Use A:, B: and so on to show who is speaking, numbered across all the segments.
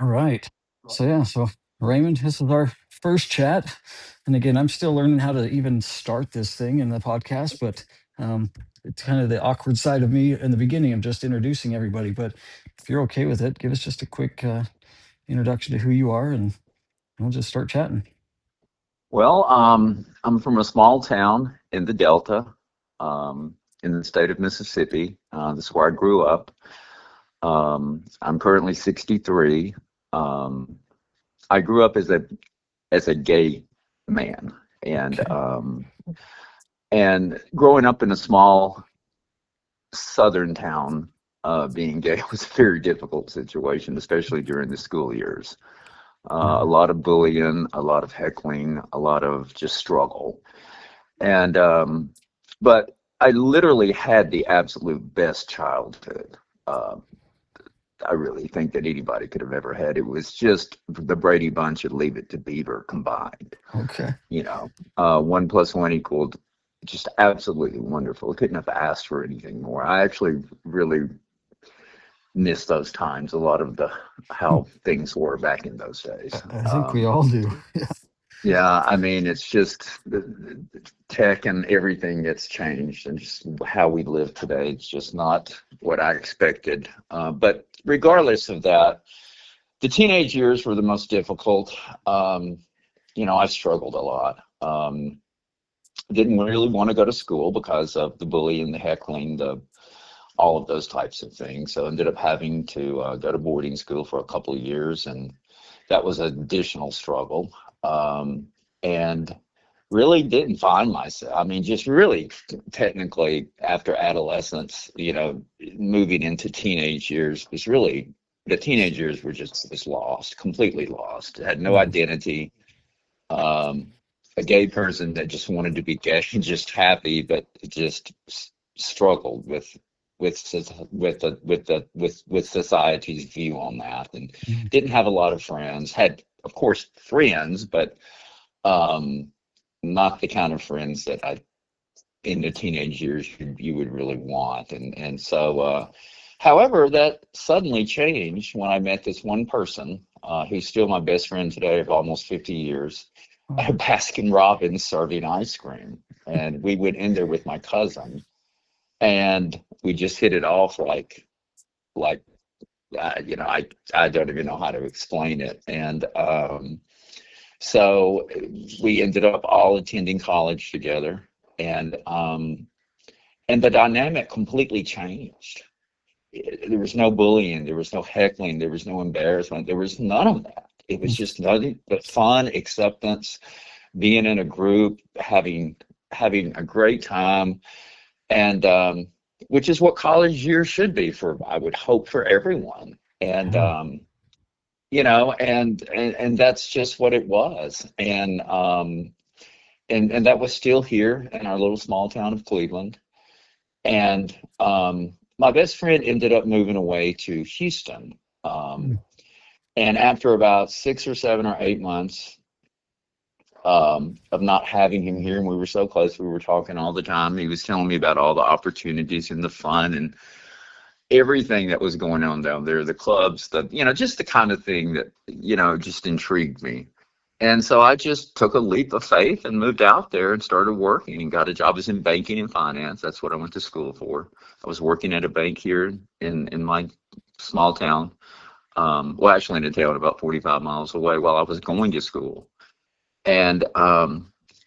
A: All right. So Raymond, this is our first chat. And again, I'm still learning how to even start this thing in the podcast, but um, it's kind of the awkward side of me in the beginning of just introducing everybody. But if you're okay with it, give us just a quick introduction to who you are and we'll just start chatting.
B: Well, I'm from a small town in the Delta, in the state of Mississippi. That's where I grew up. I'm currently 63. Um, I grew up as a gay man, and
A: Okay.
B: growing up in a small southern town, being gay was a very difficult situation, especially during the school years. A
A: Yeah.
B: lot of bullying, a lot of heckling, a lot of just struggle. And but I literally had the absolute best childhood. Uh, I really think that anybody could have ever had. It was just the Brady Bunch and Leave It to Beaver combined.
A: Okay.
B: You know, one plus one equaled just absolutely wonderful. I couldn't have asked for anything more. I actually really miss those times. A lot of the
A: Hmm.
B: how things were back in those
A: I
B: days.
A: I think we all do. Yeah.
B: Yeah, I mean, it's just the tech and everything gets changed, and just how we live today. It's just not what I expected. But regardless of that, the teenage years were the most difficult. I struggled a lot. Didn't really want to go to school because of the bullying, the heckling, the all of those types of things. So ended up having to go to boarding school for a couple of years, and that was an additional struggle. And really didn't find myself. I mean, just really technically after adolescence, moving into teenage years was really the teenage years were just was lost, completely lost. Had no
A: Yeah.
B: identity. Um, a gay person that just wanted to be gay, just happy, but just struggled with society's view on that, and
A: Mhm.
B: didn't have a lot of friends. Had, of course, friends, but um, not the kind of friends that I in the teenage years you would really want. And so, however, that suddenly changed when I met this one person who's still my best friend today of almost 50 years at
A: Wow.
B: Baskin Robbins serving ice cream. And we went in there with my cousin, and we just hit it off like I don't even know how to explain it. And so we ended up all attending college together, and the dynamic completely changed. There was no bullying, there was no heckling, there was no embarrassment, there was none of that. It was just nothing but fun, acceptance, being in a group, having a great time, and which is what college years should be for, I would hope, for everyone. And
A: Yeah.
B: and that's just what it was. And that was still here in our little small town of Cleveland. And my best friend ended up moving away to Houston.
A: Mm.
B: And after about 6 or 7 or 8 months of not having him here, and we were so close, we were talking all the time. He was telling me about all the opportunities and the fun and everything that was going on down there, the clubs, just the kind of thing that, just intrigued me. And so I just took a leap of faith and moved out there and started working and got a job. I was in banking and finance. That's what I went to school for. I was working at a bank here in my small town. Well, actually in a town about 45 miles away while I was going to school. And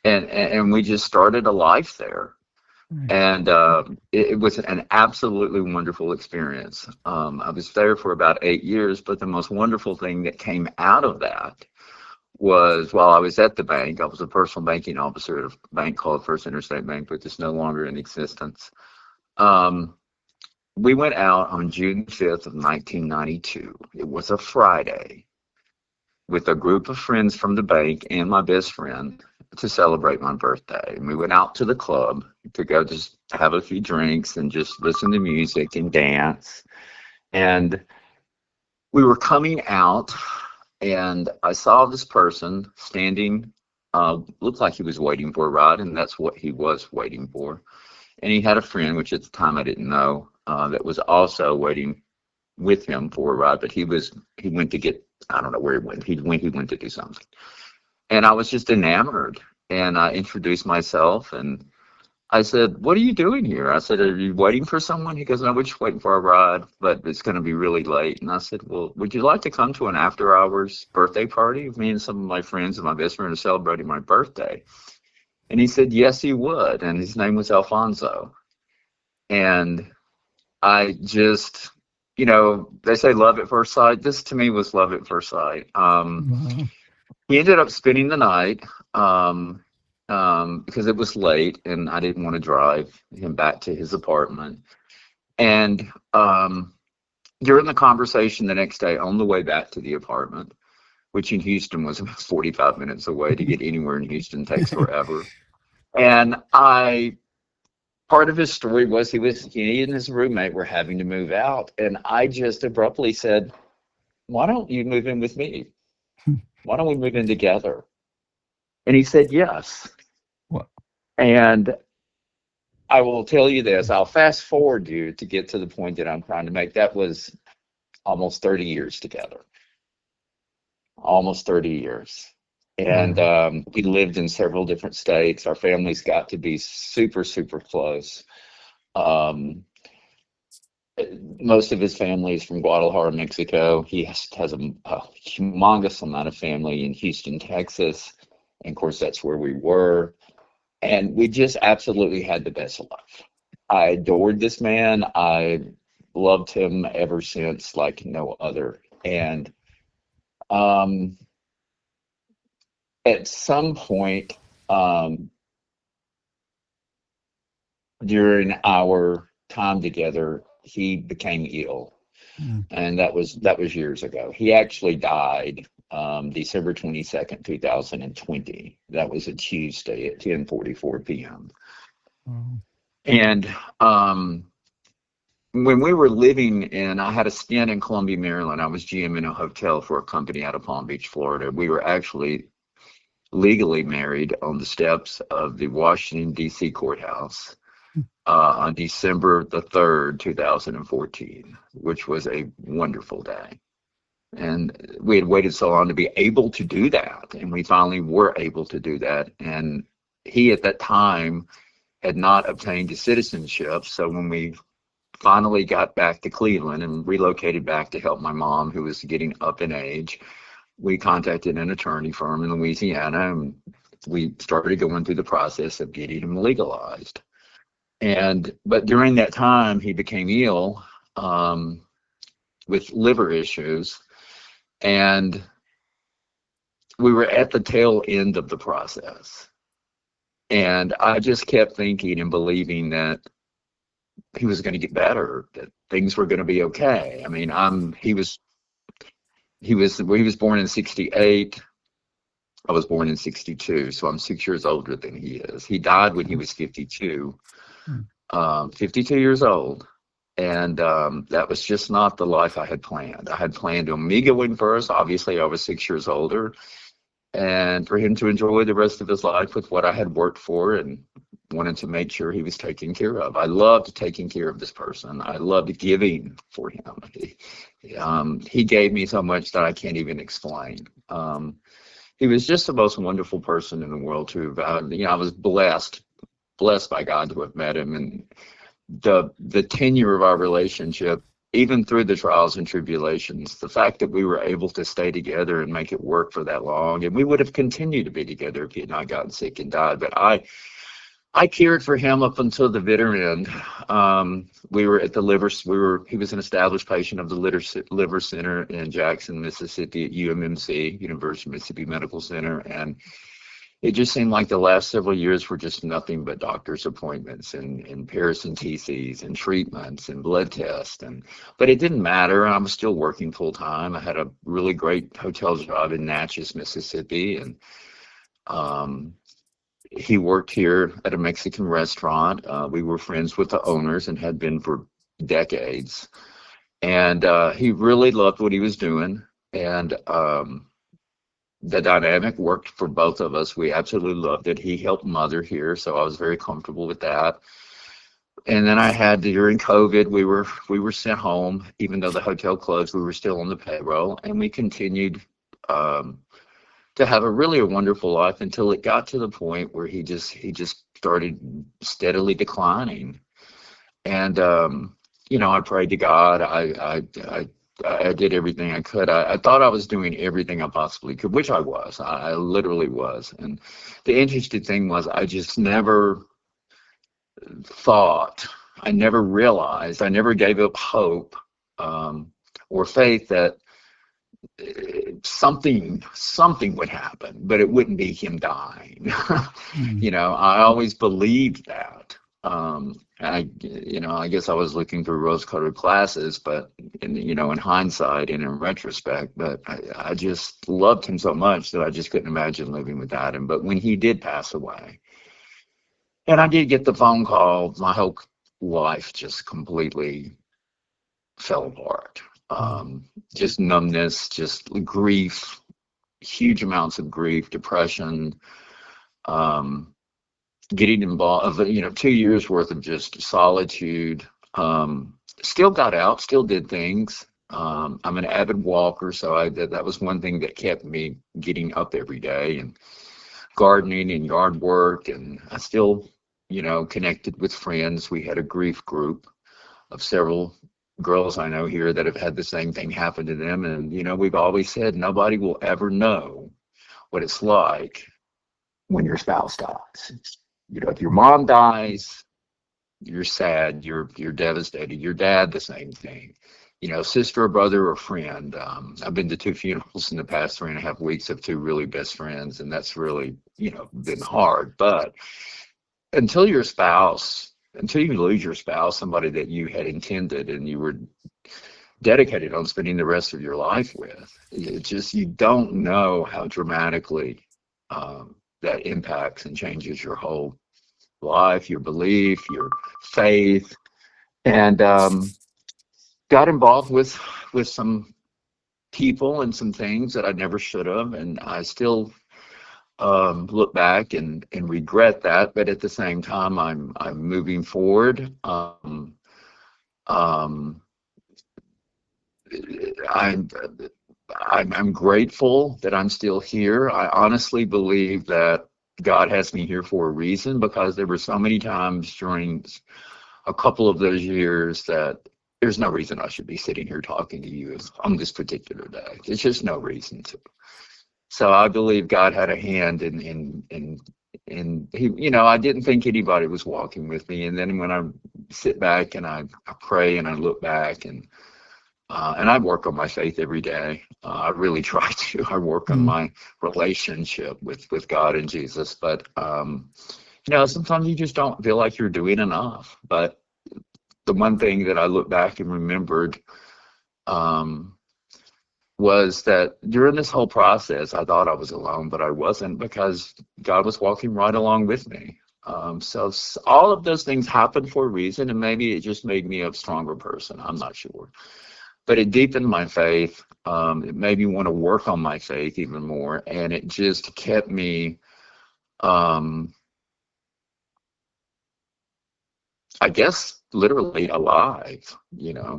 B: we just started a life there.
A: Nice.
B: And it was an absolutely wonderful experience. I was there for about 8 years, but the most wonderful thing that came out of that was, while I was at the bank, I was a personal banking officer at a bank called First Interstate Bank, but it's no longer in existence. Um, we went out on June 5th of 1992. It was a Friday, with a group of friends from the bank and my best friend, to celebrate my birthday. And we went out to the club to go just have a few drinks and just listen to music and dance. And we were coming out, and I saw this person standing, looked like he was waiting for a ride, and that's what he was waiting for. And he had a friend, which at the time I didn't know, that was also waiting with him for a ride, but he went to get, I don't know where he went. He went to do something, and I was just enamored. And I introduced myself, and I said, "What are you doing here?" I said, "Are you waiting for someone?" He goes, "No, we're just waiting for a ride, but it's going to be really late." And I said, "Well, would you like to come to an after hours birthday party? Me and some of my friends and my best friend are celebrating my birthday." And he said, yes, he would. And his name was Alfonso. And I just, they say love at first sight. This to me was love at first sight.
A: Wow.
B: He ended up spending the night because it was late and I didn't want to drive him back to his apartment. And during the conversation the next day on the way back to the apartment, which in Houston was about 45 minutes away, to get anywhere in Houston takes forever. And part of his story was he and his roommate were having to move out. And I just abruptly said, why don't you move in with me? Why don't we move in together? And he said, yes.
A: What?
B: And I will tell you this, I'll fast forward you to get to the point that I'm trying to make. That was almost 30 years together, almost 30 years. And
A: Wow.
B: we lived in several different states. Our families got to be super, super close. Um, Most of his family is from Guadalajara, Mexico. He has a humongous amount of family in Houston, Texas. And of course, that's where we were. And we just absolutely had the best of life. I adored this man. I loved him ever since, like no other. And um, at some point um, during our time together, he became ill.
A: Mm.
B: And that was years ago. He actually died December 22nd, 2020. That was a Tuesday at 10:44 p.m.
A: Wow.
B: And when we were living in, I had a stint in Columbia, Maryland. I was GM in a hotel for a company out of Palm Beach, Florida. We were actually legally married on the steps of the Washington, D.C. courthouse on December the 3rd, 2014, which was a wonderful day. And we had waited so long to be able to do that. And we finally were able to do that. And he at that time had not obtained his citizenship. So when we finally got back to Cleveland and relocated back to help my mom, who was getting up in age, we contacted an attorney firm in Louisiana, and we started going through the process of getting him legalized. But during that time, he became ill with liver issues, and we were at the tail end of the process. And I just kept thinking and believing that he was going to get better, that things were going to be okay. I mean, he was born in 68. I was born in 62, so I'm 6 years older than he is. He died when he was 52,
A: Mm.
B: 52 years old. And that was just not the life I had planned. I had planned on me going first. Obviously, I was 6 years older, and for him to enjoy the rest of his life with what I had worked for and wanted to make sure he was taken care of. I loved taking care of this person. I loved giving for him. He gave me so much that I can't even explain. He was just the most wonderful person in the world too. I was blessed by God to have met him, and the tenure of our relationship, even through the trials and tribulations, the fact that we were able to stay together and make it work for that long, and we would have continued to be together if he had not gotten sick and died. But I cared for him up until the bitter end. We were at the liver. He was an established patient of the liver center in Jackson, Mississippi, at UMMC, University of Mississippi Medical Center, and it just seemed like the last several years were just nothing but doctor's appointments and paracenteses and treatments and blood tests. But it didn't matter. I was still working full time. I had a really great hotel job in Natchez, Mississippi, and he worked here at a Mexican restaurant. We were friends with the owners and had been for decades. And he really loved what he was doing. And the dynamic worked for both of us. We absolutely loved it. He helped mother here, so I was very comfortable with that. And then I had during COVID, we were sent home, even though the hotel closed. We were still on the payroll, and we continued um, to have a wonderful life until it got to the point where he just started steadily declining. And I prayed to God. I did everything I could. I thought I was doing everything I possibly could, which I was. I literally was. And the interesting thing was, I just never thought, I never realized, I never gave up hope um, or faith that something would happen, but it wouldn't be him dying.
A: Mm.
B: I always believed that. I guess I was looking through rose-colored glasses, but in hindsight and in retrospect, but I just loved him so much that I just couldn't imagine living without him. But when he did pass away, and I did get the phone call, my whole life just completely fell apart.
A: Mm.
B: Just numbness, just grief, huge amounts of grief, depression, um, getting involved, 2 years worth of just solitude. Still got out, still did things. I'm an avid walker, so that was one thing that kept me getting up every day, and gardening and yard work. And I still, connected with friends. We had a grief group of several girls I know here that have had the same thing happen to them. And, we've always said nobody will ever know what it's like when your spouse dies. If your mom dies, you're sad, you're devastated. Your dad, the same thing. Sister or brother or friend. I've been to two funerals in the past 3.5 weeks of two really best friends, and that's really, been hard. But until you lose your spouse, somebody that you had intended and you were dedicated on spending the rest of your life with, you don't know how dramatically that impacts and changes your whole life, your belief, your faith. And got involved with some people and some things that I never should have, and I still look back and regret that. But at the same time, I'm moving forward. Um, I'm I'm grateful that I'm still here. I honestly believe that God has me here for a reason, because there were so many times during a couple of those years that there's no reason I should be sitting here talking to you on this particular day. There's just no reason to. So I believe God had a hand in he, I didn't think anybody was walking with me. And then when I sit back and I pray and I look back, and I work on my faith every day. I really try to. I work on
A: Mm.
B: my relationship with God and Jesus. But sometimes you just don't feel like you're doing enough. But the one thing that I look back and remembered um, was that during this whole process, I thought I was alone, but I wasn't, because God was walking right along with me. So all of those things happened for a reason, and maybe it just made me a stronger person. I'm not sure, but it deepened my faith. It made me want to work on my faith even more, and it just kept me, um, I guess, literally alive.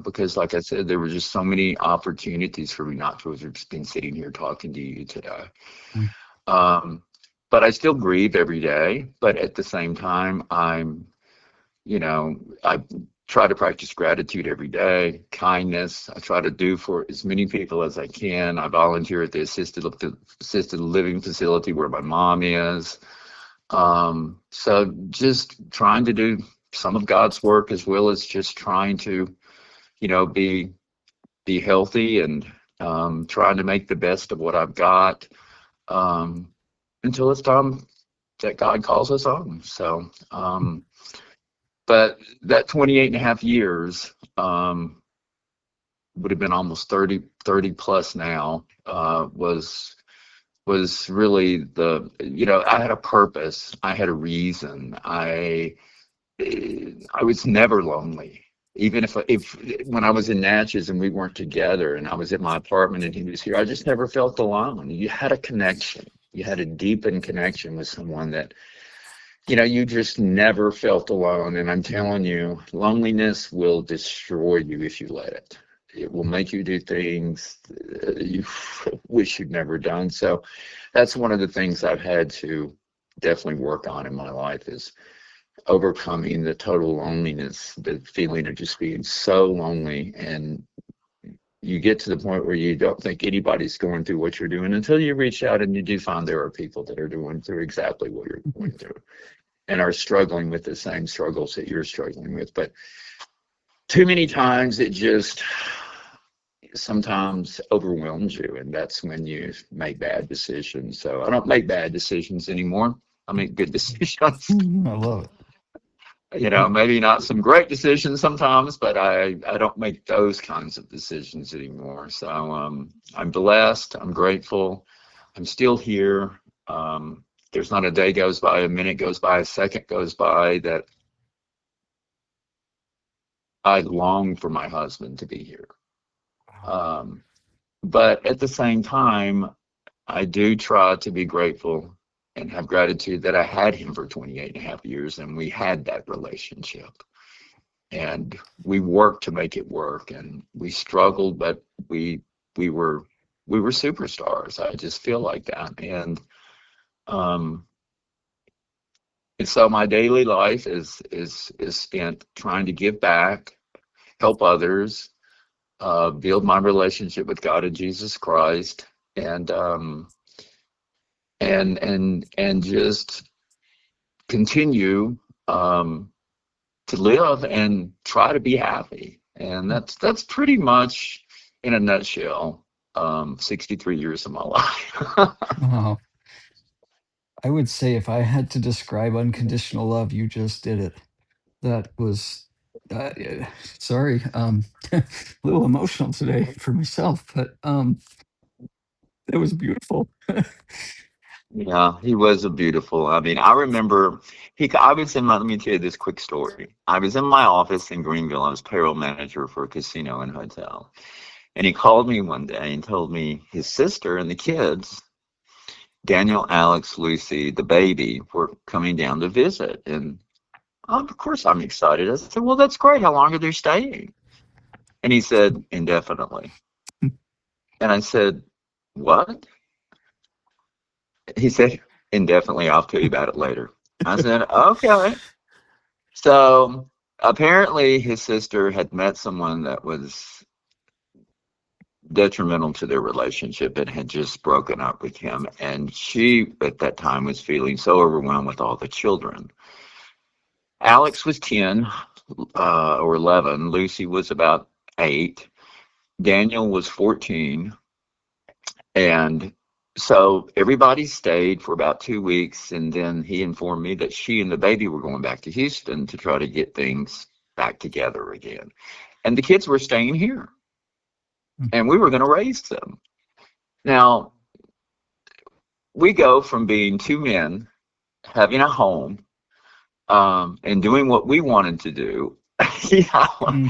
B: Because, like I said, there were just so many opportunities for me not to have been sitting here talking to you today.
A: Mm.
B: Um, but I still grieve every day. But at the same time, I try to practice gratitude every day, kindness. I try to do for as many people as I can. I volunteer at the assisted living facility where my mom is. So just trying to do some of God's work, as well as just trying to, be healthy, and trying to make the best of what I've got, um, until it's time that God calls us home. So, but that 28 and a half years, would have been almost 30 plus now, was really I had a purpose. I had a reason. I was never lonely. Even if when I was in Natchez and we weren't together and I was at my apartment and he was here, I just never felt alone. You had a connection. You had a deepened connection with someone that you just never felt alone. And I'm telling you, loneliness will destroy you if you let it. It will make you do things you wish you'd never done. So that's one of the things I've had to definitely work on in my life is overcoming the total loneliness, the feeling of just being so lonely. And you get to the point where you don't think anybody's going through what you're doing until you reach out and you do find there are people that are doing through exactly what you're going through and are struggling with the same struggles that you're struggling with. But too many times it just sometimes overwhelms you, and that's when you make bad decisions. So I don't make bad decisions anymore. I make good decisions.
A: I love it.
B: Maybe not some great decisions sometimes, but I don't make those kinds of decisions anymore. So I'm blessed. I'm grateful. I'm still here. There's not a day goes by, a minute goes by, a second goes by that I long for my husband to be here. Um, but at the same time, I do try to be grateful and have gratitude that I had him for 28 and a half years and we had that relationship. And we worked to make it work and we struggled, but we were we were superstars. I just feel like that. Um and so my daily life is spent trying to give back, help others, build my relationship with God and Jesus Christ, and and just continue to live and try to be happy. And that's pretty much in a nutshell 63 years of my life.
A: Wow. I would say if I had to describe unconditional love, you just did it. That was, sorry, a little emotional today for myself, but it was beautiful.
B: Yeah, he was a beautiful. I mean, I remember I was in my, let me tell you this quick story. I was in my office in Greenville. I was payroll manager for a casino and hotel. And he called me one day and told me his sister and the kids, Daniel, Alex, Lucy, the baby, were coming down to visit. And of course I'm excited. I said, well, that's great. How long are they staying? And he said, indefinitely. And I said, what? He said, indefinitely. I'll tell you about it later. I said, okay. So apparently his sister had met someone that was detrimental to their relationship and had just broken up with him. And she, at that time, was feeling so overwhelmed with all the children. Alex was 10 or 11. Lucy was about 8. Daniel was 14. And so everybody stayed for about 2 weeks. And then he informed me that she and the baby were going back to Houston to try to get things back together again. And the kids were staying here. And we were going to raise them. Now, we go from being two men having a home and doing what we wanted to do, you know,
A: Hmm.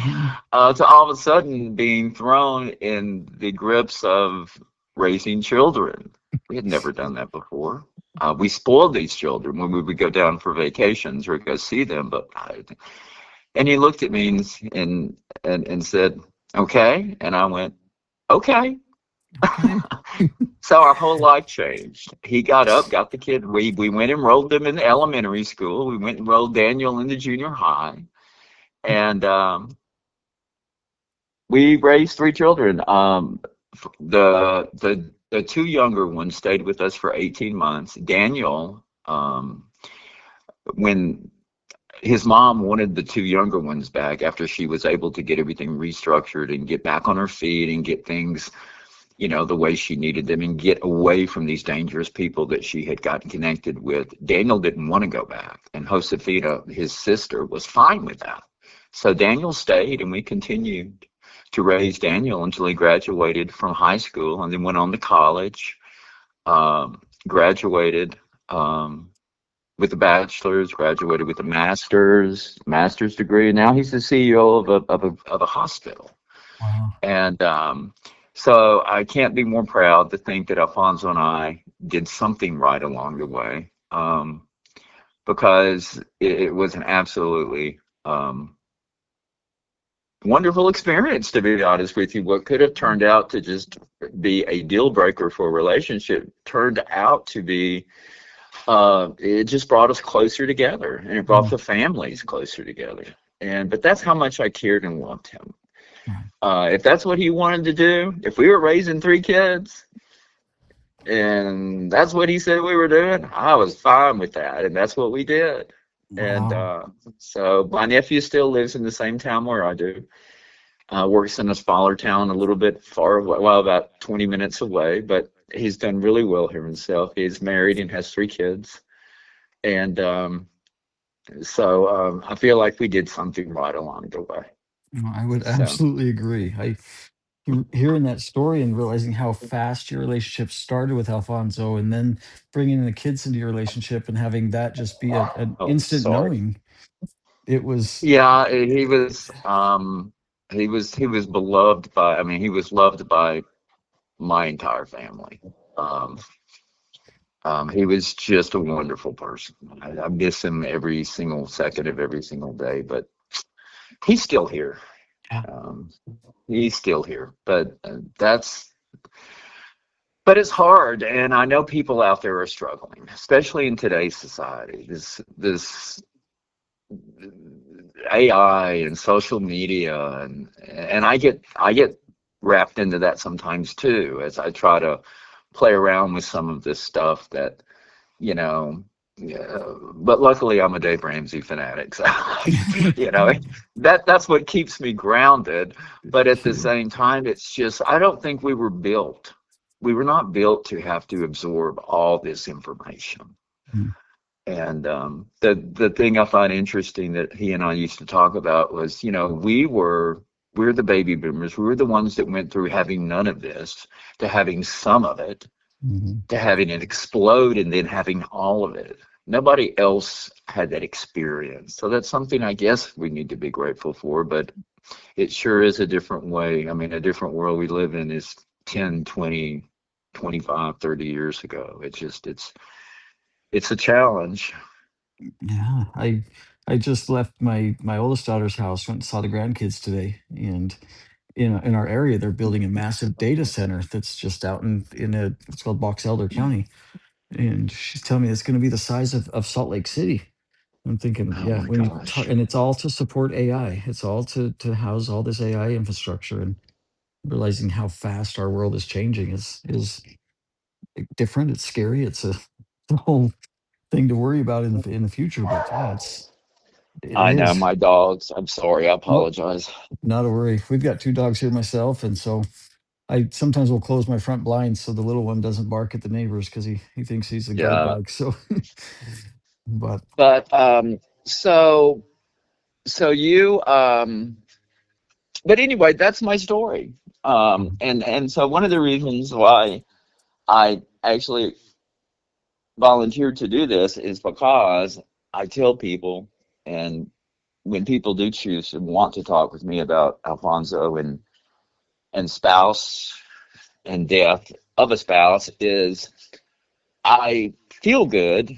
B: to all of a sudden being thrown in the grips of raising children. We had never done that before. We spoiled these children when we would go down for vacations or go see them. And he looked at me and said, "Okay," and I went, "Okay."
A: Okay.
B: So our whole life changed. He got up, got the kid. We went and enrolled them in elementary school. We went and enrolled Daniel in the junior high, and we raised 3 children. The two younger ones stayed with us for 18 months. Daniel, when his mom wanted the two younger ones back after she was able to get everything restructured and get back on her feet and get things, the way she needed them and get away from these dangerous people that she had gotten connected with. Daniel didn't want to go back, and Josefina, his sister, was fine with that. So Daniel stayed, and we continued to raise Daniel until he graduated from high school and then went on to college, graduated with a bachelor's, graduated with a master's degree. Now he's the CEO of a hospital.
A: Wow.
B: And so I can't be more proud to think that Alfonso and I did something right along the way. because it was an absolutely wonderful experience, to be honest with you. What could have turned out to just be a deal breaker for a relationship turned out to be, it just brought us closer together, and it brought
A: Mm,
B: the families closer together. And but that's how much I cared and loved him.
A: right.
B: If that's what he wanted to do, if we were raising three kids and that's what he said we were doing, I was fine with that, and that's what we did. And
A: Wow.
B: so my nephew still lives in the same town where I do. Works in a smaller town, a little bit far away, well, about 20 minutes away, but he's done really well here himself. He's married and has three kids, and I feel like we did something right along the way.
A: No, I would
B: So,
A: absolutely agree. Hearing that story and realizing how fast your relationship started with Alfonso, and then bringing the kids into your relationship and having that just be an
B: oh,
A: instant
B: sorry.
A: knowing. It was,
B: Yeah, he was beloved by. I mean, he was loved by my entire family. Um, he was just a wonderful person. I miss him every single second of every single day, but he's still here.
A: yeah,
B: Um, he's still here, but but it's hard, and I know people out there are struggling, especially in today's society. This AI and social media, and I get wrapped into that sometimes too, as I try to play around with some of this stuff that you know. Yeah, but luckily I'm a Dave Ramsey fanatic, so you know that's what keeps me grounded. But at the
A: sure.
B: same time, it's just I don't think we were not built to have to absorb all this information.
A: Mm,
B: And the thing I find interesting that he and I used to talk about was, we're the baby boomers. We were the ones that went through having none of this to having some of it
A: mhm.
B: to having it explode and then having all of it. Nobody else had that experience. So that's something I guess we need to be grateful for, but it sure is a different way. I mean, a different world we live in is 10, 20, 25, 30 years ago. It's a challenge.
A: Yeah, I just left my oldest daughter's house, went and saw the grandkids today, and in our area, they're building a massive data center that's just out in a it's called Box Elder County, and she's telling me it's going to be the size of Salt Lake City. I'm thinking,
B: Oh
A: yeah,
B: my
A: when you talk,
B: gosh.
A: and it's all to support AI. It's all to house all this AI infrastructure, and realizing how fast our world is changing is different. It's scary. It's a whole thing to worry about in the future. But yeah, it
B: I know
A: is.
B: my dogs. I'm sorry. I
A: Oh,
B: apologize.
A: not a worry. We've got two dogs here myself, and so I sometimes will close my front blinds so the little one doesn't bark at the neighbors because he thinks he's a guard
B: Yeah.
A: dog. So, but
B: But so you but anyway, that's my story. And so one of the reasons why I actually volunteered to do this is because I tell people, and when people do choose and want to talk with me about Alfonso and spouse and death of a spouse, is I feel good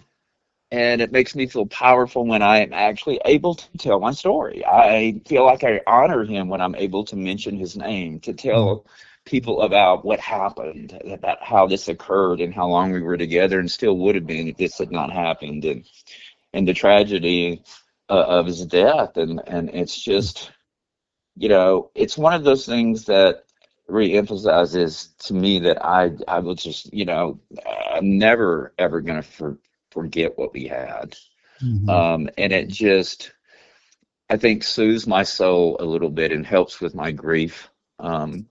B: and it makes me feel powerful when I am actually able to tell my story. I feel like I honor him when I'm able to mention his name, to
A: mm,
B: tell people about what happened, about how this occurred, and how long we were together, and still would have been if this had not happened, and the tragedy of his death, and it's just it's one of those things that reemphasizes to me that I will just I'm never ever gonna forget what we had.
A: mhm,
B: And it just, I think, soothes my soul a little bit and helps with my grief. Um,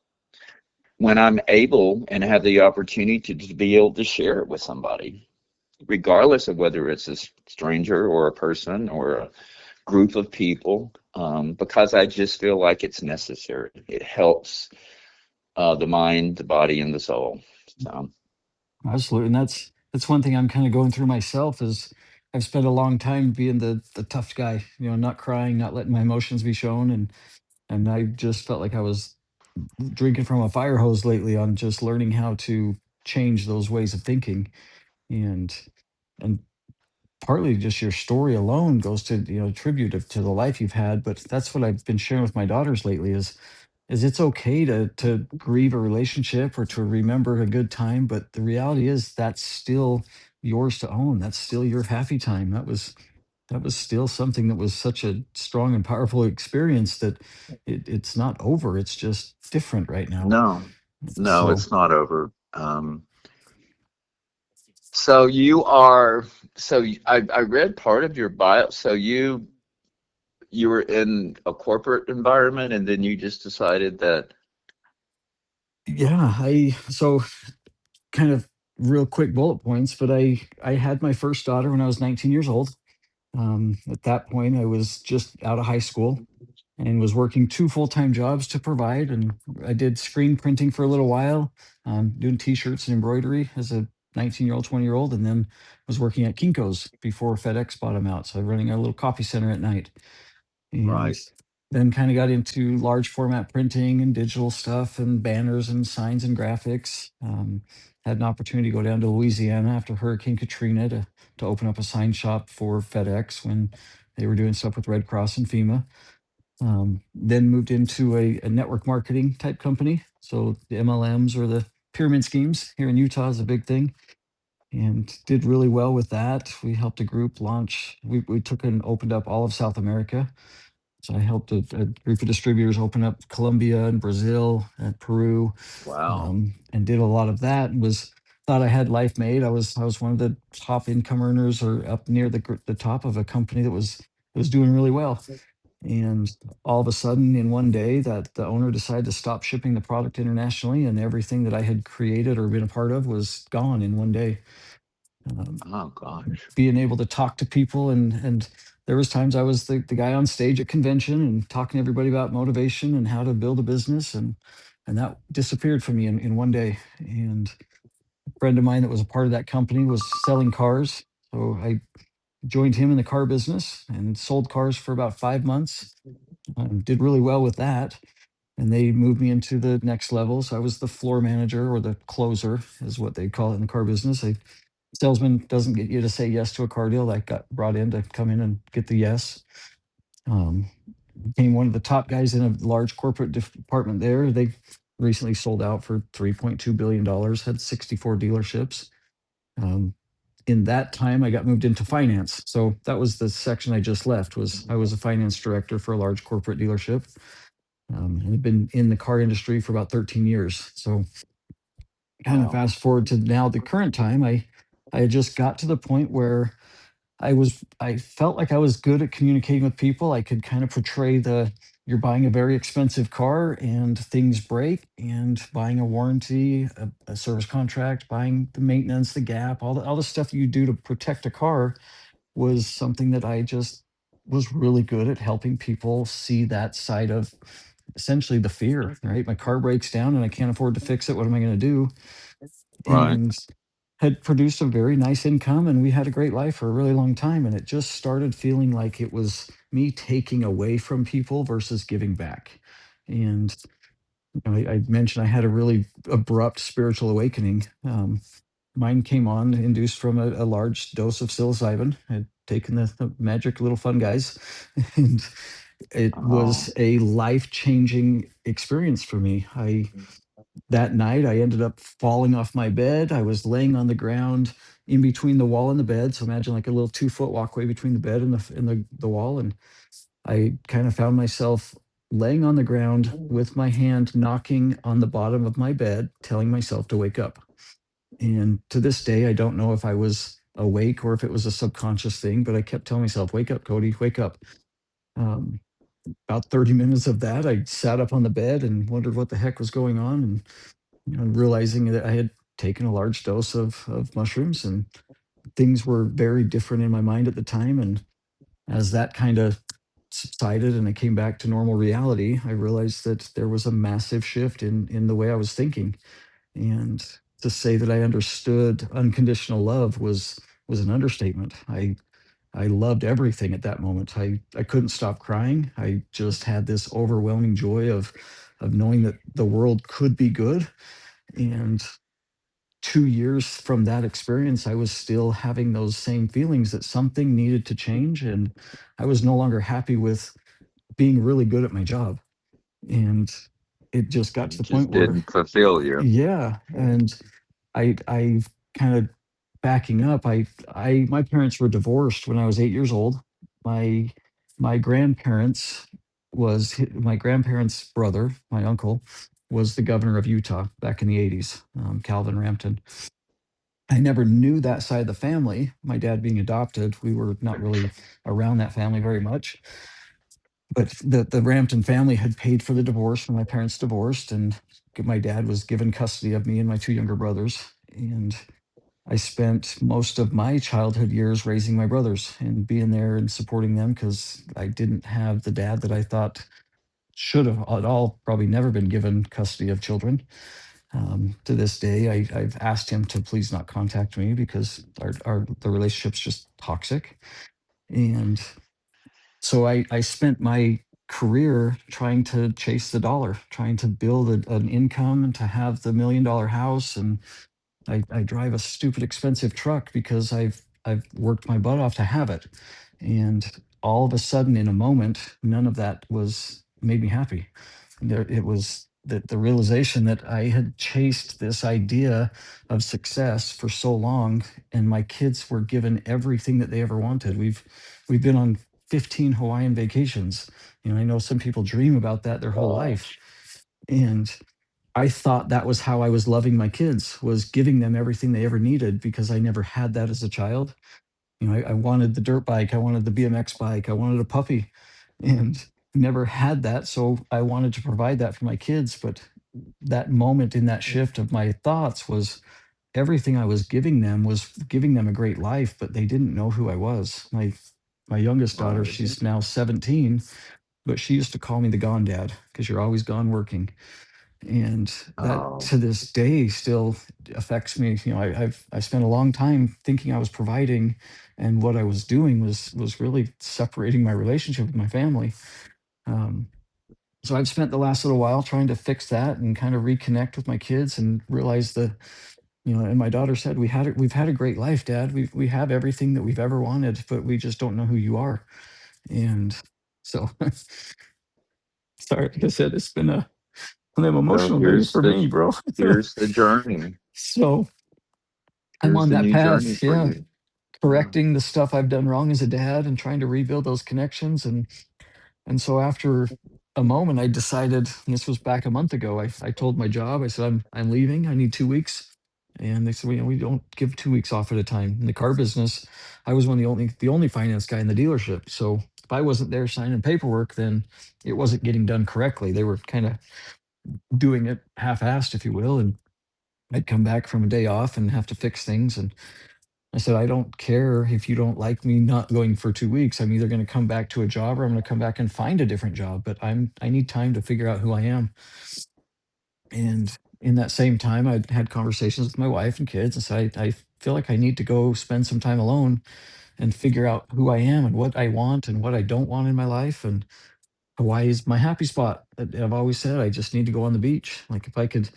B: when I'm able and have the opportunity to be able to share it with somebody, regardless of whether it's a stranger or a person or a group of people, because I just feel like it's necessary. It helps the mind, the body, and the soul. So,
A: absolutely. And that's one thing I'm kind of going through myself is I've spent a long time being the tough guy, not crying, not letting my emotions be shown, and I just felt like I was drinking from a fire hose lately on just learning how to change those ways of thinking and and partly just your story alone goes to, tribute to the life you've had. But that's what I've been sharing with my daughters lately is it's okay to grieve a relationship or to remember a good time, but the reality is that's still yours to own. That's still your happy time. That was still something that was such a strong and powerful experience that it's not over. It's just different right now.
B: No, no,
A: So
B: it's not over. So you are, I read part of your bio. So you were in a corporate environment and then you just decided that,
A: yeah, I kind of real quick bullet points, but I had my first daughter when I was 19 years old. At that point, I was just out of high school and was working two full-time jobs to provide. And I did screen printing for a little while, doing T-shirts and embroidery as a 19-year-old, 20-year-old, and then was working at Kinko's before FedEx bought them out. So running a little coffee center at night, and
B: right,
A: then kind of got into large format printing and digital stuff and banners and signs and graphics. Had an opportunity to go down to Louisiana after Hurricane Katrina to open up a sign shop for FedEx when they were doing stuff with Red Cross and FEMA. Then moved into a network marketing type company. So the MLMs or the pyramid schemes here in Utah is a big thing, and did really well with that. We helped a group launch. We took and opened up all of South America. So I helped a group of distributors open up Colombia and Brazil and Peru,
B: wow,
A: and did a lot of that. And was thought I had life made. I was one of the top income earners, or up near the top of a company that was doing really well. And all of a sudden, in one day, that the owner decided to stop shipping the product internationally, and everything that I had created or been a part of was gone in one day. Um,
B: oh gosh,
A: Being able to talk to people, and there was times I was the guy on stage at convention and talking to everybody about motivation and how to build a business, and that disappeared from me in one day. And a friend of mine that was a part of that company was selling cars, so I joined him in the car business and sold cars for about 5 months. Did really well with that, and they moved me into the next level. So I was the floor manager, or the closer is what they call it in the car business. A salesman doesn't get you to say yes to a car deal. I got brought in to come in and get the yes. Um, Became one of the top guys in a large corporate department there. They recently sold out for $3.2 billion, had 64 dealerships. Um, in that time, I got moved into finance. So that was the section I just left. Was I was a finance director for a large corporate dealership, and I've been in the car industry for about 13 years. So kind of
B: wow,
A: fast forward to now, the current time, I had just got to the point where I felt like I was good at communicating with people. I could kind of portray the you're buying a very expensive car and things break, and buying a warranty, a service contract, buying the maintenance, the gap, all the stuff you do to protect a car was something that I just was really good at helping people see that side of essentially the fear, right? My car breaks down and I can't afford to fix it. What am I going to do?
B: right,
A: And had produced a very nice income, and we had a great life for a really long time. And it just started feeling like it was me taking away from people versus giving back. And I mentioned I had a really abrupt spiritual awakening. Mine came on induced from a large dose of psilocybin. I'd taken the magic little fun guys, and it
B: oh,
A: was a life changing experience for me. That night, I ended up falling off my bed. I was laying on the ground in between the wall and the bed. So imagine like a little 2 foot walkway between the bed and the wall. And I kind of found myself laying on the ground with my hand knocking on the bottom of my bed, telling myself to wake up. And to this day, I don't know if I was awake or if it was a subconscious thing, but I kept telling myself, wake up, Cody, wake up. Um, about 30 minutes of that, I sat up on the bed and wondered what the heck was going on. And realizing that I had taken a large dose of mushrooms, and things were very different in my mind at the time. And as that kind of subsided and I came back to normal reality, I realized that there was a massive shift in the way I was thinking. And to say that I understood unconditional love was an understatement. I loved everything at that moment. I couldn't stop crying. I just had this overwhelming joy of knowing that the world could be good. And 2 years from that experience, I was still having those same feelings that something needed to change, and I was no longer happy with being really good at my job. And it just got to
B: It
A: the point
B: just
A: where,
B: didn't fulfill you.
A: yeah, and I kind of backing up. My parents were divorced when I was 8 years old. My my grandparents my grandparents' brother, my uncle, was the governor of Utah back in the 80s, Calvin Rampton. I never knew that side of the family. My dad being adopted, we were not really around that family very much. But the Rampton family had paid for the divorce when my parents divorced, and my dad was given custody of me and my two younger brothers. And I spent most of my childhood years raising my brothers and being there and supporting them because I didn't have the dad that I thought should have at all probably never been given custody of children. To this day, I've asked him to please not contact me because the relationship's just toxic. And so I spent my career trying to chase the dollar, trying to build an income and to have the $1 million house. And I drive a stupid expensive truck because I've worked my butt off to have it. And all of a sudden, in a moment, none of that was made me happy. It was the realization that I had chased this idea of success for so long, and my kids were given everything that they ever wanted. We've been on 15 Hawaiian vacations. I know some people dream about that their whole life.
B: Gosh.
A: And I thought that was how I was loving my kids, was giving them everything they ever needed because I never had that as a child. I wanted the dirt bike, I wanted the BMX bike, I wanted a puppy, and never had that. So I wanted to provide that for my kids. But that moment in that shift of my thoughts was everything I was giving them a great life, but they didn't know who I was. My youngest daughter,
B: Right.
A: she's now 17, but she used to call me the gone dad because you're always gone working. And that
B: Oh,
A: to this day still affects me. I spent a long time thinking I was providing, and what I was doing was really separating my relationship with my family. Um, so I've spent the last little while trying to fix that and kind of reconnect with my kids and realize that, and my daughter said, we've had a great life, Dad. We have everything that we've ever wanted, but we just don't know who you are. And so sorry, like I said, it's been an
B: well,
A: emotional day for me, bro.
B: here's the journey.
A: So I'm
B: Here's
A: on
B: the
A: that
B: new journey
A: path.
B: for
A: Yeah.
B: you. Yeah.
A: Correcting the stuff I've done wrong as a dad and trying to rebuild those connections. And so after a moment, I decided, and this was back a month ago, I told my job, I said, I'm leaving. I need 2 weeks. And they said, we don't give 2 weeks off at a time. In the car business, I was the only finance guy in the dealership. So if I wasn't there signing paperwork, then it wasn't getting done correctly. They were kind of doing it half-assed, if you will. And I'd come back from a day off and have to fix things. And I said, I don't care if you don't like me not going for 2 weeks. I'm either going to come back to a job or I'm going to come back and find a different job. But I need time to figure out who I am. And in that same time, I had conversations with my wife and kids and said, I feel like I need to go spend some time alone and figure out who I am and what I want and what I don't want in my life. And Hawaii is my happy spot. I've always said I just need to go on the beach. Like if I could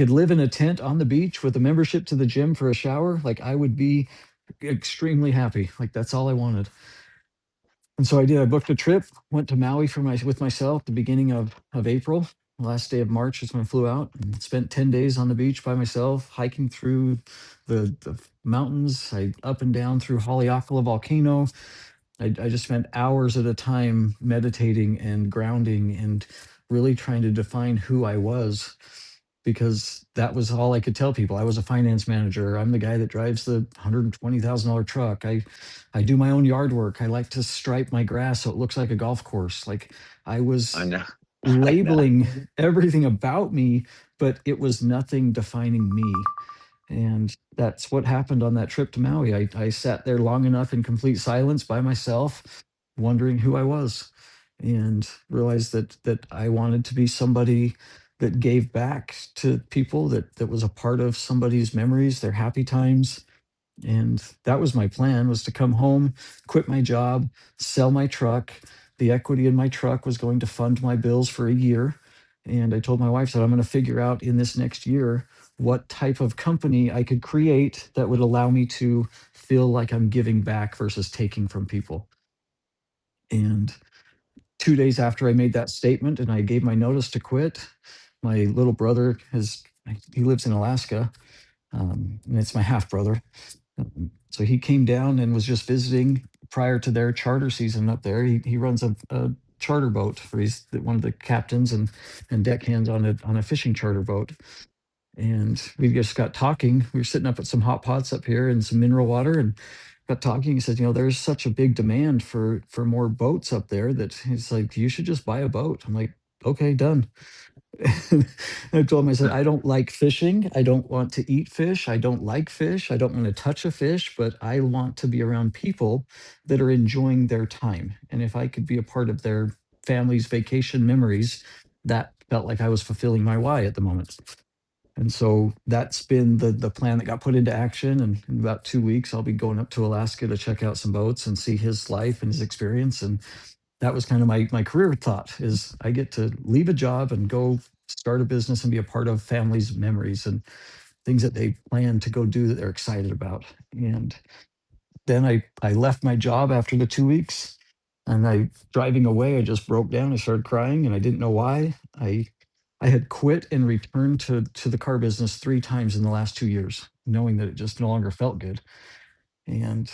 A: live in a tent on the beach with a membership to the gym for a shower, like I would be extremely happy. Like that's all I wanted. And so I did. I booked a trip, went to Maui with myself the beginning of April. The last day of March is when I flew out and spent 10 days on the beach by myself, hiking through the mountains, up and down through Haleakala volcano. I just spent hours at a time meditating and grounding and really trying to define who I was, because that was all I could tell people. I was a finance manager. I'm the guy that drives the $120,000 truck. I do my own yard work. I like to stripe my grass so it looks like a golf course. Like I
B: I
A: was
B: know. I know.
A: labeling everything about me, but it was nothing defining me. And that's what happened on that trip to Maui. I sat there long enough in complete silence by myself, wondering who I was, and realized that I wanted to be somebody that gave back to people, that was a part of somebody's memories, their happy times. And that was my plan, was to come home, quit my job, sell my truck. The equity in my truck was going to fund my bills for a year. And I told my wife that I'm going to figure out in this next year what type of company I could create that would allow me to feel like I'm giving back versus taking from people. And 2 days after I made that statement and I gave my notice to quit, my little brother he lives in Alaska, and it's my half brother. So he came down and was just visiting prior to their charter season up there. He runs a charter boat, for he's one of the captains and deckhands on a fishing charter boat. And we just got talking. We were sitting up at some hot pots up here and some mineral water, and got talking. He said, there's such a big demand for more boats up there that he's like, you should just buy a boat. I'm like, okay, done. I told him, I said, I don't like fishing. I don't want to eat fish. I don't like fish. I don't want to touch a fish, but I want to be around people that are enjoying their time. And if I could be a part of their family's vacation memories, that felt like I was fulfilling my why at the moment. And so that's been the plan that got put into action. And in about 2 weeks, I'll be going up to Alaska to check out some boats and see his life and his experience. And that was kind of my career thought, is I get to leave a job and go start a business and be a part of families' memories and things that they plan to go do that they're excited about. And then I left my job after the 2 weeks, and I driving away, I just broke down. I started crying and I didn't know why. I had quit and returned to the car business 3 times in the last 2 years, knowing that it just no longer felt good. And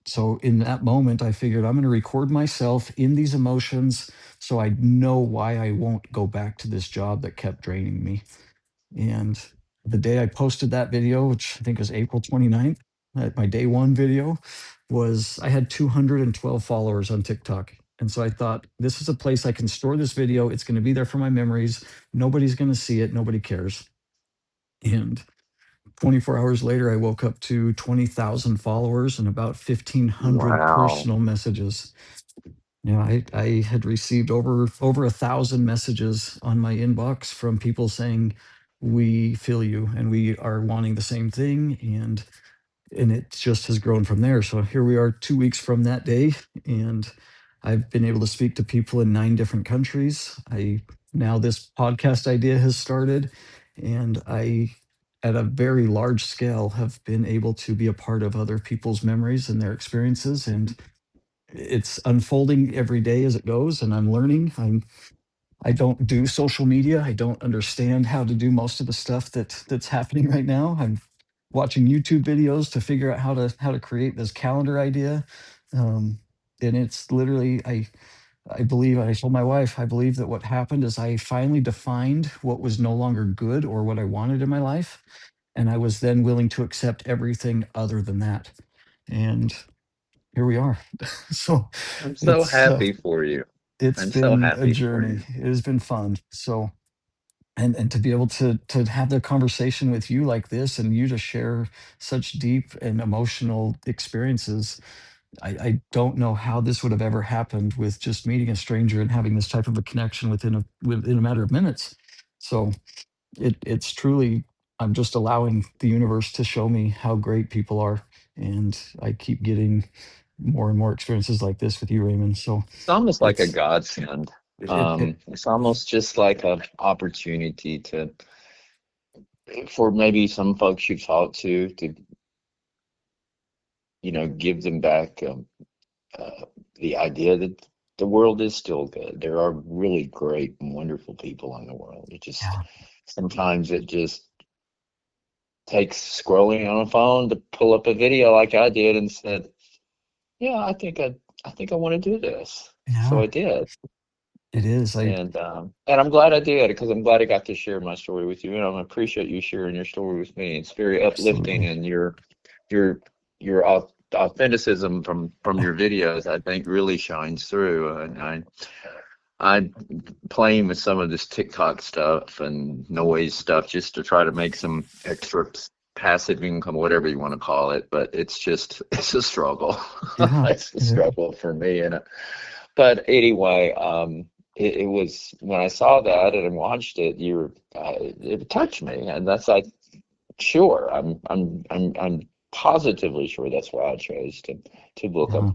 A: so in that moment, I figured I'm going to record myself in these emotions so I know why I won't go back to this job that kept draining me. And the day I posted that video, which I think was April 29th, my day one video, was I had 212 followers on TikTok. And so I thought, this is a place I can store this video. It's going to be there for my memories. Nobody's going to see it. Nobody cares. And 24 hours later, I woke up to 20,000 followers and about 1,500
B: Wow.
A: personal messages. I had received over 1,000 messages on my inbox from people saying, "We feel you, and we are wanting the same thing." And it just has grown from there. So here we are, 2 weeks from that day, and I've been able to speak to people in 9 different countries. I Now this podcast idea has started, and I, at a very large scale, have been able to be a part of other people's memories and their experiences, and it's unfolding every day as it goes. And I'm learning. I don't do social media. I don't understand how to do most of the stuff that's happening right now. I'm watching YouTube videos to figure out how to create this calendar idea. Um, and it's literally, I believe, I told my wife, I believe that what happened is I finally defined what was no longer good or what I wanted in my life. And I was then willing to accept everything other than that. And here we are. So
B: I'm so
A: it's
B: happy for you.
A: it's
B: I'm so
A: been a
B: happy for
A: journey.
B: you.
A: It has been fun. So, and to be able to have the conversation with you like this, and you to share such deep and emotional experiences, I don't know how this would have ever happened with just meeting a stranger and having this type of a connection within a matter of minutes. So it's truly, I'm just allowing the universe to show me how great people are, and I keep getting more and more experiences like this with you, Raymond. So
B: It's almost like a
A: it's
B: godsend.
A: it
B: It's almost just like an opportunity for maybe some folks you've talked to, give them back uh, the idea that the world is still good. There are really great and wonderful people in the world.
A: yeah,
B: Sometimes it just takes scrolling on a phone to pull up a video like I did and said, yeah, I think I want to do this. So
A: yeah,
B: I did.
A: it is. I
B: And I'm glad I did because I'm glad I got to share my story with you, and I appreciate you sharing your story with me. It's very uplifting,
A: Absolutely.
B: and your authenticism from your videos, I think, really shines through. And I'm playing with some of this TikTok stuff and noise stuff just to try to make some extra passive income, whatever you want to call it. But it's a struggle.
A: Yeah,
B: It's a struggle for me, but anyway, it was when I saw that and I watched it, it touched me, and that's like, sure, I'm positively sure that's why I chose to book
A: yeah.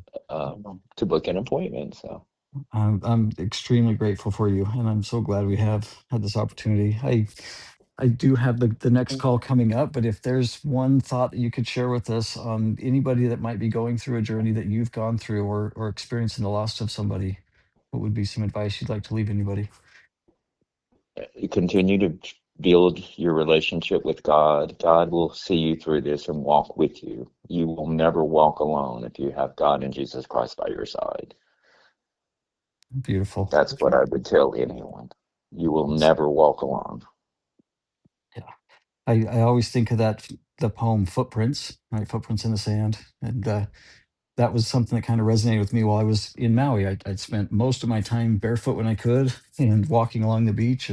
B: to book an appointment. So
A: I'm extremely grateful for you, and I'm so glad we have had this opportunity. I do have the next call coming up, but if there's one thought that you could share with us on anybody that might be going through a journey that you've gone through, or experiencing the loss of somebody, what would be some advice you'd like to leave anybody?
B: You continue to build your relationship with God. God will see you through this and walk with you. You will never walk alone if you have God and Jesus Christ by your side.
A: Beautiful.
B: That's what I would tell anyone. You will
A: That's,
B: never walk alone.
A: yeah. I always think of the poem Footprints, right? Footprints in the Sand. And that was something that kind of resonated with me while I was in Maui. I'd spent most of my time barefoot when I could and walking along the beach.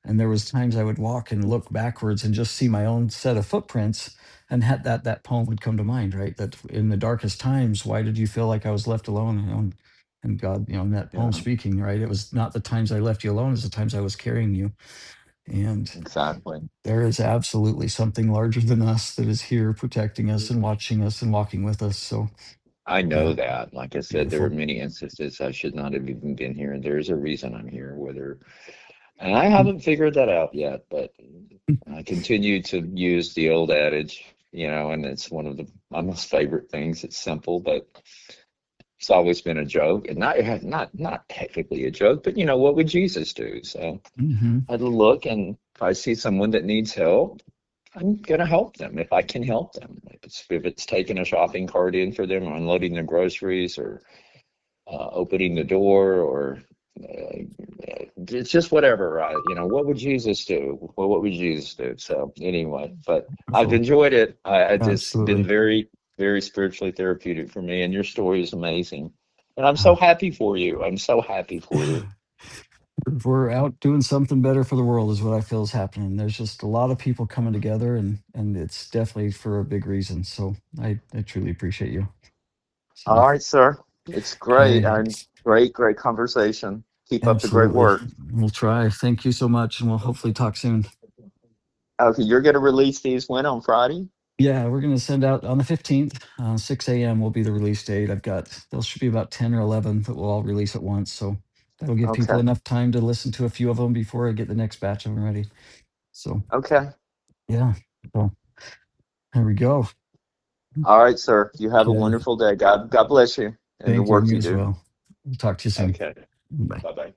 A: And there was times I would walk and look backwards and just see my own set of footprints, and had that poem would come to mind, right? That in the darkest times, why did you feel like I was left alone? And God, in that poem
B: Yeah,
A: speaking, right? It was not the times I left you alone, it was the times I was carrying you. And
B: exactly.
A: there is absolutely something larger than us that is here protecting us and watching us and walking with us. So
B: I know
A: yeah,
B: that. Like I said, there are
A: beautiful.
B: many instances I should not have even been here, and there's a reason I'm here. And I
A: Mm,
B: haven't figured that out yet, but I continue to use the old adage, and it's one of my most favorite things. It's simple, but it's always been a joke, and not technically a joke, but what would Jesus do? So
A: mhm.
B: I look, and if I see someone that needs help, I'm gonna help them if I can help them. If it's taking a shopping cart in for them, or unloading their groceries, or opening the door, or it's just whatever, right? What would Jesus do? Well, what would Jesus do? So anyway, but I've
A: Beautiful.
B: enjoyed it. I just been
A: Absolutely.
B: very, very spiritually therapeutic for me, and your story is amazing. And I'm so
A: Ah.
B: happy for you. I'm so happy for you.
A: We're out doing something better for the world is what I feel is happening. There's just a lot of people coming together, and it's definitely for a big reason. So I truly appreciate you. So
B: All right, sir. It's great.
A: okay,
B: I'm great, great conversation. Keep up the great
A: absolutely.
B: work.
A: We'll try. Thank you so much, and we'll hopefully talk soon.
B: Okay, you're going to release these when on Friday?
A: Yeah, we're gonna send out on the 15th. 6 a.m. will be the release date. There should be about 10 or 11 that we'll all release at once. So that'll give people
B: Okay.
A: enough time to listen to a few of them before I get the next batch of them ready. So
B: Okay.
A: yeah. So there we go.
B: All right, sir. You have a
A: Okay.
B: wonderful day. God bless you and the
A: Thank you, and
B: work
A: you
B: you
A: as
B: do.
A: well. We'll talk to you soon.
B: Okay.
A: Bye.
B: Bye bye.